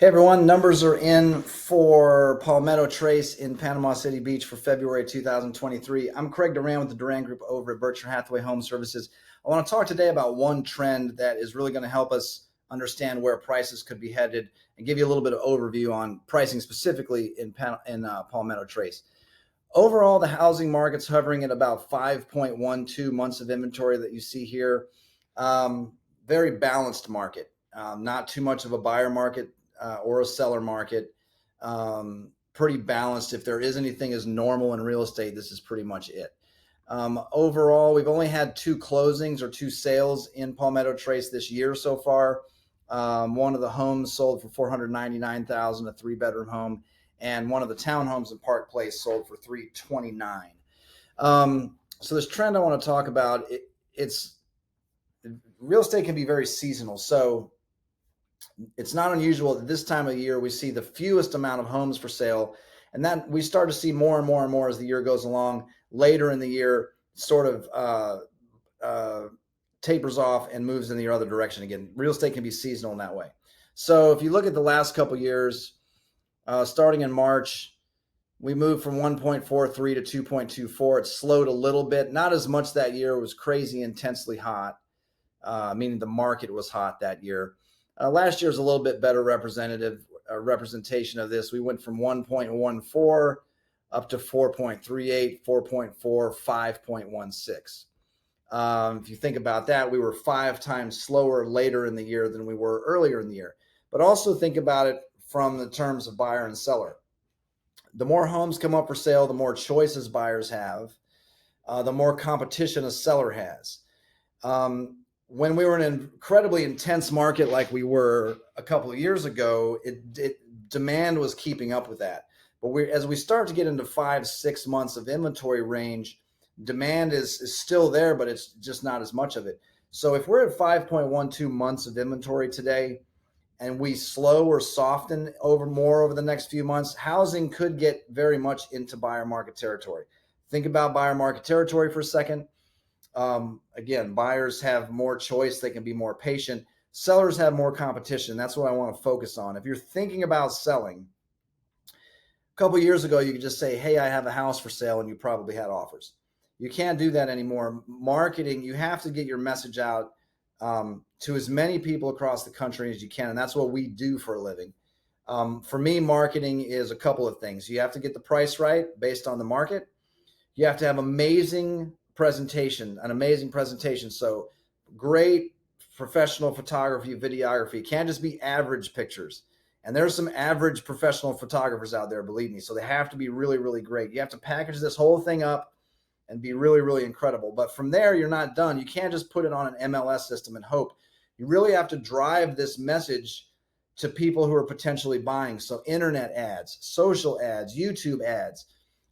Hey everyone, numbers are in for Palmetto Trace in Panama City Beach for February 2023. I'm Craig Duran with the Duran Group over at Berkshire Hathaway Home Services. I want to talk today about one trend that is really going to help us understand where prices could be headed and give you a little bit of overview on pricing specifically in Palmetto Trace. Overall, the housing market's hovering at about 5.12 months of inventory that you see here. Very balanced market, not too much of a buyer market or a seller market. Pretty balanced. If there is anything as normal in real estate, this is pretty much it. Overall, we've only had two closings or two sales in Palmetto Trace this year so far. One of the homes sold for $499,000, a three-bedroom home, and one of the townhomes in Park Place sold for $329,000. So this trend I want to talk about, it's real estate can be very seasonal. So it's not unusual that this time of year we see the fewest amount of homes for sale, and that we start to see more and more and more as the year goes along. Later in the year, sort of tapers off and moves in the other direction again. Real estate can be seasonal in that way. So if you look at the last couple of years, starting in March, we moved from 1.43 to 2.24. It slowed a little bit, not as much that year. It was crazy intensely hot, meaning the market was hot that year. Last year is a little bit better representation of this. We went from 1.14 up to 4.38, 4.4, 5.16. If you think about that, we were 5 times slower later in the year than we were earlier in the year. But also think about it from the terms of buyer and seller. The more homes come up for sale, the more choices buyers have, the more competition a seller has. When we were in an incredibly intense market like we were a couple of years ago, demand was keeping up with that. But as we start to get into 5-6 months of inventory range, demand is still there, but it's just not as much of it. So if we're at 5.12 months of inventory today, and we slow or soften more over the next few months, housing could get very much into buyer market territory. Think about buyer market territory for a second. Again, buyers have more choice. They can be more patient. Sellers have more competition. That's what I want to focus on. If you're thinking about selling, a couple of years ago, you could just say, hey, I have a house for sale, and you probably had offers. You can't do that anymore. Marketing, you have to get your message out to as many people across the country as you can. And that's what we do for a living. For me, marketing is a couple of things. You have to get the price right based on the market. You have to have an amazing presentation. So great professional photography, videography. It can't just be average pictures. And there's some average professional photographers out there, believe me. So they have to be really, really great. You have to package this whole thing up and be really, really incredible. But from there, you're not done. You can't just put it on an MLS system and hope. You really have to drive this message to people who are potentially buying. So internet ads, social ads, YouTube ads,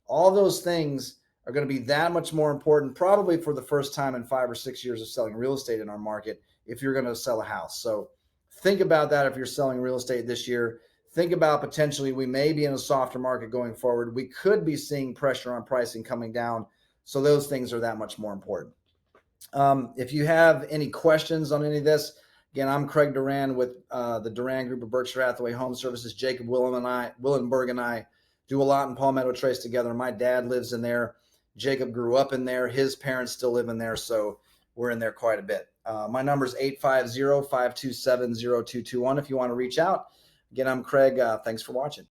all those things are going to be that much more important, probably for the first time in 5 or 6 years of selling real estate in our market, if you're going to sell a house. So think about that if you're selling real estate this year. Think about potentially we may be in a softer market going forward. We could be seeing pressure on pricing coming down. So those things are that much more important. If you have any questions on any of this, again, I'm Craig Duran with the Duran Group of Berkshire Hathaway Home Services. Jacob Willenberg and I do a lot in Palmetto Trace together. My dad lives in there. Jacob grew up in there. His parents still live in there, so we're in there quite a bit. My number is 850-527-0221 if you want to reach out. Again, I'm Craig. Thanks for watching.